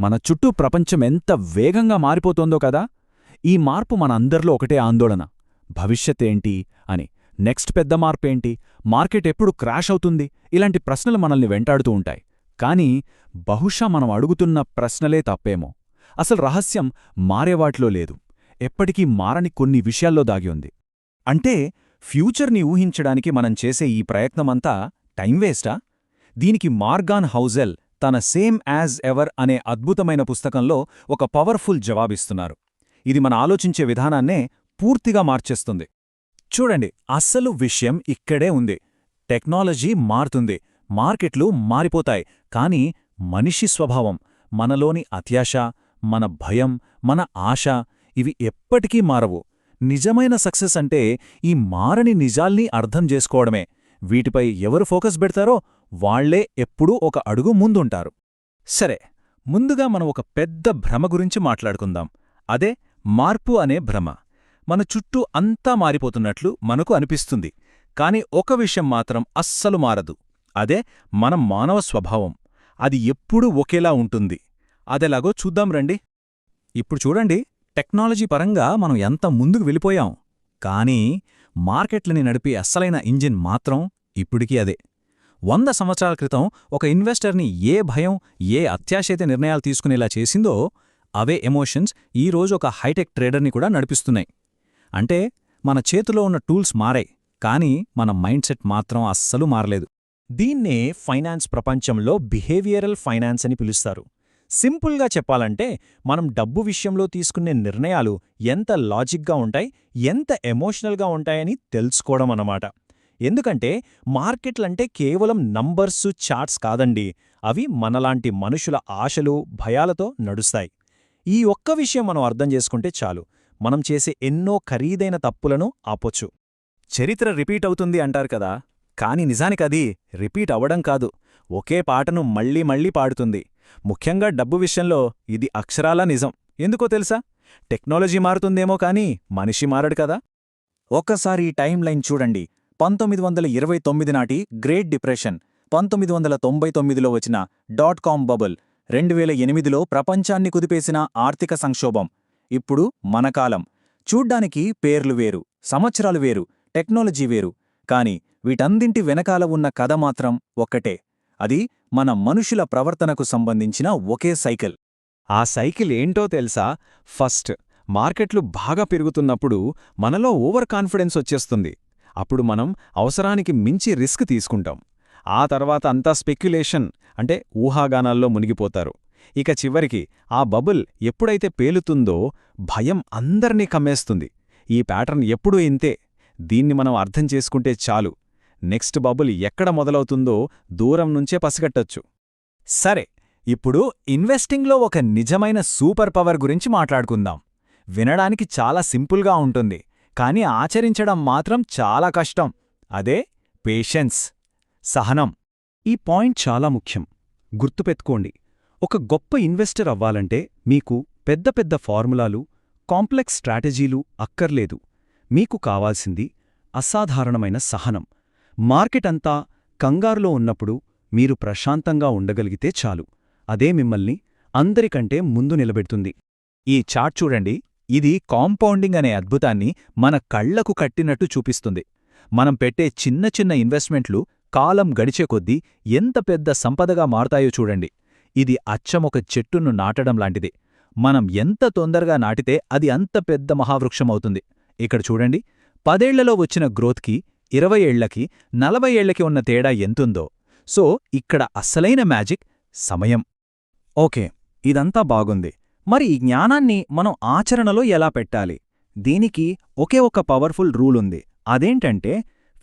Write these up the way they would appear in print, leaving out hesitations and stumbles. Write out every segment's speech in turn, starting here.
మన చుట్టూ ప్రపంచం ఎంత వేగంగా మారిపోతోందో కదా. ఈ మార్పు మన అందరిలో ఒకటే ఆందోళన. భవిష్యత్తేంటి అని, నెక్స్ట్ పెద్ద మార్పేంటి, మార్కెట్ ఎప్పుడు క్రాష్ అవుతుంది, ఇలాంటి ప్రశ్నలు మనల్ని వెంటాడుతూ ఉంటాయి. కానీ బహుశా మనం అడుగుతున్న ప్రశ్నలే తప్పేమో. అసలు రహస్యం మారేవాటిలో లేదు, ఎప్పటికీ మారని కొన్ని విషయాల్లో దాగి ఉంది. అంటే ఫ్యూచర్ని ఊహించడానికి మనం చేసే ఈ ప్రయత్నమంతా టైం వేస్టా? దీనికి మార్గాన్ హౌజెల్ తన సేమ్ యాజ్ ఎవర్ అనే అద్భుతమైన పుస్తకంలో ఒక పవర్ఫుల్ జవాబిస్తున్నారు. ఇది మన ఆలోచించే విధానాన్నే పూర్తిగా మార్చేస్తుంది. చూడండి, అస్సలు విషయం ఇక్కడే ఉంది. టెక్నాలజీ మారుతుంది, మార్కెట్లు మారిపోతాయి, కానీ మనిషి స్వభావం, మనలోని అత్యాశ, మన భయం, మన ఆశ ఇవి ఎప్పటికీ మారవు. నిజమైన సక్సెస్ అంటే ఈ మారని నిజాల్ని అర్థం చేసుకోవడమే. వీటిపై ఎవరు ఫోకస్ పెడతారో వాళ్లే ఎప్పుడూ ఒక అడుగు ముందుంటారు. సరే, ముందుగా మనం ఒక పెద్ద భ్రమ గురించి మాట్లాడుకుందాం. అదే మార్పు అనే భ్రమ. మన చుట్టూ అంతా మారిపోతున్నట్లు మనకు అనిపిస్తుంది, కాని ఒక విషయం మాత్రం అస్సలు మారదు. అదే మన మానవ స్వభావం. అది ఎప్పుడూ ఒకేలా ఉంటుంది. అదెలాగో చూద్దాం రండి. ఇప్పుడు చూడండి, టెక్నాలజీ పరంగా మనం ఎంత ముందుకు వెళ్ళిపోయాం, కానీ మార్కెట్లని నడిపే అస్సలైన ఇంజిన్ మాత్రం ఇప్పుడికీ అదే. 100 సంవత్సరాల క్రితం ఒక ఇన్వెస్టర్ని ఏ భయం, ఏ అత్యాశైత నిర్ణయాలు తీసుకునేలా చేసిందో అవే ఎమోషన్స్ ఈరోజు ఒక హైటెక్ ట్రేడర్ని కూడా నడిపిస్తున్నాయి. అంటే మన చేతిలో ఉన్న టూల్స్ మారాయి, కానీ మన మైండ్ సెట్ మాత్రం అస్సలు మారలేదు. దీన్నే ఫైనాన్స్ ప్రపంచంలో బిహేవియరల్ ఫైనాన్స్ అని పిలుస్తారు. సింపుల్గా చెప్పాలంటే మనం డబ్బు విషయంలో తీసుకునే నిర్ణయాలు ఎంత లాజిక్గా ఉంటాయి, ఎంత ఎమోషనల్గా ఉంటాయని తెలుసుకోవడం అన్నమాట. ఎందుకంటే మార్కెట్లంటే కేవలం నంబర్సు, చార్ట్స్ కాదండి. అవి మనలాంటి మనుషుల ఆశలు, భయాలతో నడుస్తాయి. ఈ ఒక్క విషయం మనం అర్థం చేసుకుంటే చాలు, మనం చేసే ఎన్నో ఖరీదైన తప్పులను ఆపొచ్చు. చరిత్ర రిపీట్ అవుతుంది అంటారు కదా, కాని నిజానికది రిపీట్ అవ్వడం కాదు, ఒకే పాటను మళ్లీ మళ్లీ పాడుతుంది. ముఖ్యంగా డబ్బు విషయంలో ఇది అక్షరాలా నిజం. ఎందుకో తెలుసా? టెక్నాలజీ మారుతుందేమో కానీ మనిషి మారడు కదా. ఒక్కసారి ఈ టైం లైన్ చూడండి. 1929 నాటి గ్రేట్ డిప్రెషన్, 1999లో వచ్చిన .com బబుల్, 2008లో ప్రపంచాన్ని కుదిపేసిన ఆర్థిక సంక్షోభం, ఇప్పుడు మన కాలం. చూడ్డానికి పేర్లు వేరు, సంవత్సరాలు వేరు, టెక్నాలజీ వేరు, కాని వీటన్నింటి వెనకాల ఉన్న కథ మాత్రం ఒక్కటే. అది మన మనుషుల ప్రవర్తనకు సంబంధించిన ఒకే సైకిల్. ఆ సైకిల్ ఏంటో తెలుసా? ఫస్ట్, మార్కెట్లు బాగా పెరుగుతున్నప్పుడు మనలో ఓవర్ కాన్ఫిడెన్స్ వచ్చేస్తుంది. అప్పుడు మనం అవసరానికి మించి రిస్క్ తీసుకుంటాం. ఆ తర్వాత అంతా స్పెక్యులేషన్, అంటే ఊహాగానాల్లో మునిగిపోతారు. ఇక చివరికి ఆ బబుల్ ఎప్పుడైతే పేలుతుందో భయం అందర్నీ కమ్మేస్తుంది. ఈ ప్యాటర్న్ ఎప్పుడూ ఇంతే. దీన్ని మనం అర్థం చేసుకుంటే చాలు, నెక్స్ట్ బబుల్ ఎక్కడ మొదలవుతుందో దూరం నుంచే పసిగట్టొచ్చు. సరే, ఇప్పుడు ఇన్వెస్టింగ్లో ఒక నిజమైన సూపర్ పవర్ గురించి మాట్లాడుకుందాం. వినడానికి చాలా సింపుల్గా ఉంటుంది, కానీ ఆచరించడం మాత్రం చాలా కష్టం. అదే పేషెన్స్, సహనం. ఈ పాయింట్ చాలా ముఖ్యం, గుర్తుపెట్టుకోండి. ఒక గొప్ప ఇన్వెస్టర్ అవ్వాలంటే మీకు పెద్ద పెద్ద ఫార్ములాలు, కాంప్లెక్స్ స్ట్రాటజీలు అక్కర్లేదు. మీకు కావాల్సింది అసాధారణమైన సహనం. మార్కెట్ అంతా కంగారులో ఉన్నప్పుడు మీరు ప్రశాంతంగా ఉండగలిగితే చాలు, అదే మిమ్మల్ని అందరికంటే ముందు నిలబెడుతుంది. ఈ చార్ట్ చూడండి, ఇది కాంపౌండింగ్ అనే అద్భుతాన్ని మన కళ్లకు కట్టినట్టు చూపిస్తుంది. మనం పెట్టే చిన్న చిన్న ఇన్వెస్ట్మెంట్లు కాలం గడిచే కొద్దీ ఎంత పెద్ద సంపదగా మారుతాయో చూడండి. ఇది అచ్చమొక చెట్టును నాటడం లాంటిది. మనం ఎంత తొందరగా నాటితే అది అంత పెద్ద మహావృక్షమవుతుంది. ఇక్కడ చూడండి, 10 ఏళ్లలో వచ్చిన గ్రోత్కి 20 ఏళ్లకి, 40 ఏళ్లకి ఉన్న తేడా ఎంతుందో. సో ఇక్కడ అస్సలైన మ్యాజిక్ సమయం. ఓకే, ఇదంతా బాగుంది. మరి ఈ జ్ఞానాన్ని మనం ఆచరణలో ఎలా పెట్టాలి? దీనికి ఒకే ఒక పవర్ఫుల్ రూల్ ఉంది. అదేంటంటే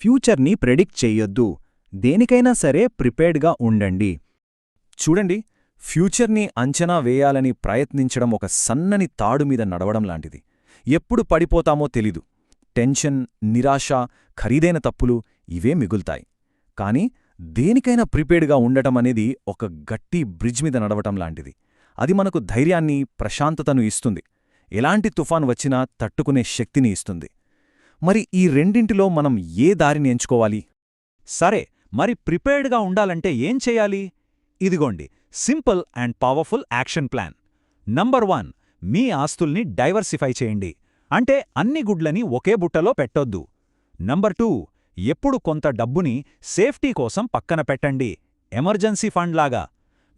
ఫ్యూచర్ని ప్రెడిక్ట్ చెయ్యొద్దు, దేనికైనా సరే ప్రిపేర్డ్గా ఉండండి. చూడండి, ఫ్యూచర్ని అంచనా వేయాలని ప్రయత్నించడం ఒక సన్నని తాడుమీద నడవడం లాంటిది. ఎప్పుడు పడిపోతామో తెలీదు. టెన్షన్, నిరాశ, ఖరీదైన తప్పులు ఇవే మిగులుతాయి. కాని దేనికైనా ప్రిపేర్డ్గా ఉండటం అనేది ఒక గట్టి బ్రిడ్జ్ మీద నడవటం లాంటిది. అది మనకు ధైర్యాన్ని, ప్రశాంతతను ఇస్తుంది. ఎలాంటి తుఫాన్ వచ్చినా తట్టుకునే శక్తిని ఇస్తుంది. మరి ఈ రెండింటిలో మనం ఏ దారిని ఎంచుకోవాలి? సరే, మరి ప్రిపేర్డ్గా ఉండాలంటే ఏం చెయ్యాలి? ఇదిగోండి, simple and powerful action plan. Number 1, మీ ఆస్తుల్ని డైవర్సిఫై చేయండి. అంటే అన్ని గుడ్లని ఒకే బుట్టలో పెట్టొద్దు. నంబర్ 2, ఎప్పుడు కొంత డబ్బుని సేఫ్టీ కోసం పక్కన పెట్టండి, ఎమర్జెన్సీ ఫండ్ లాగా.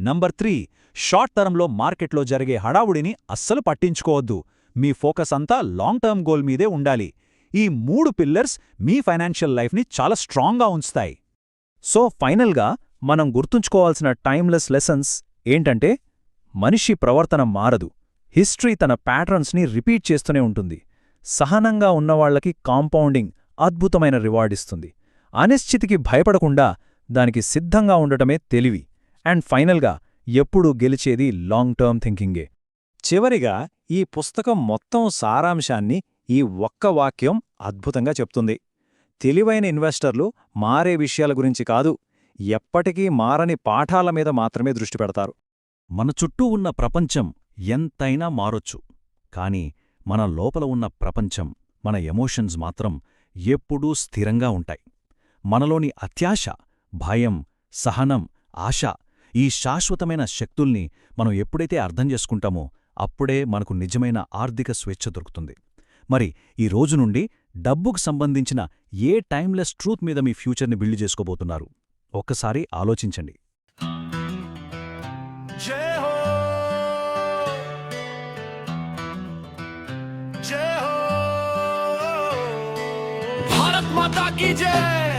నంబర్ 3, షార్ట్ టర్మ్లో మార్కెట్లో జరిగే హడావుడిని అస్సలు పట్టించుకోవద్దు. మీ ఫోకస్ అంతా లాంగ్ టర్మ్ గోల్ మీదే ఉండాలి. ఈ 3 పిల్లర్స్ మీ ఫైనాన్షియల్ లైఫ్ని చాలా స్ట్రాంగ్గా ఉంచుతాయి. సో ఫైనల్గా మనం గుర్తుంచుకోవాల్సిన టైమ్లెస్ లెసన్స్ ఏంటంటే, మనిషి ప్రవర్తన మారదు, హిస్టరీ తన ప్యాటర్న్స్ని రిపీట్ చేస్తూనే ఉంటుంది. సహనంగా ఉన్నవాళ్లకి కాంపౌండింగ్ అద్భుతమైన రివార్డ్ ఇస్తుంది. అనిశ్చితికి భయపడకుండా దానికి సిద్ధంగా ఉండటమే తెలివి. అండ్ ఫైనల్గా ఎప్పుడూ గెలిచేది లాంగ్ టర్మ్ థింకింగే. చివరిగా ఈ పుస్తకం మొత్తం సారాంశాన్ని ఈ ఒక్క వాక్యం అద్భుతంగా చెప్తుంది. తెలివైన ఇన్వెస్టర్లు మారే విషయాల గురించి కాదు, ఎప్పటికీ మారని పాఠాల మీద మాత్రమే దృష్టి పెడతారు. మన చుట్టూ ఉన్న ప్రపంచం ఎంతైనా మారొచ్చు, కాని మన లోపల ఉన్న ప్రపంచం, మన ఎమోషన్స్ మాత్రం ఎప్పుడూ స్థిరంగా ఉంటాయి. మనలోని అత్యాశ, భయం, సహనం, ఆశ, ఈ శాశ్వతమైన శక్తుల్ని మనం ఎప్పుడైతే అర్థం చేసుకుంటామో అప్పుడే మనకు నిజమైన ఆర్థిక స్వేచ్ఛ దొరుకుతుంది. మరి ఈ రోజు నుండి డబ్బుకు సంబంధించిన ఏ టైమ్లెస్ ట్రూత్ మీద మీ ఫ్యూచర్ని బిల్డ్ చేసుకోబోతున్నారు? ఒక్కసారి ఆలోచించండి. जय हो जय हो भारत माता की जय।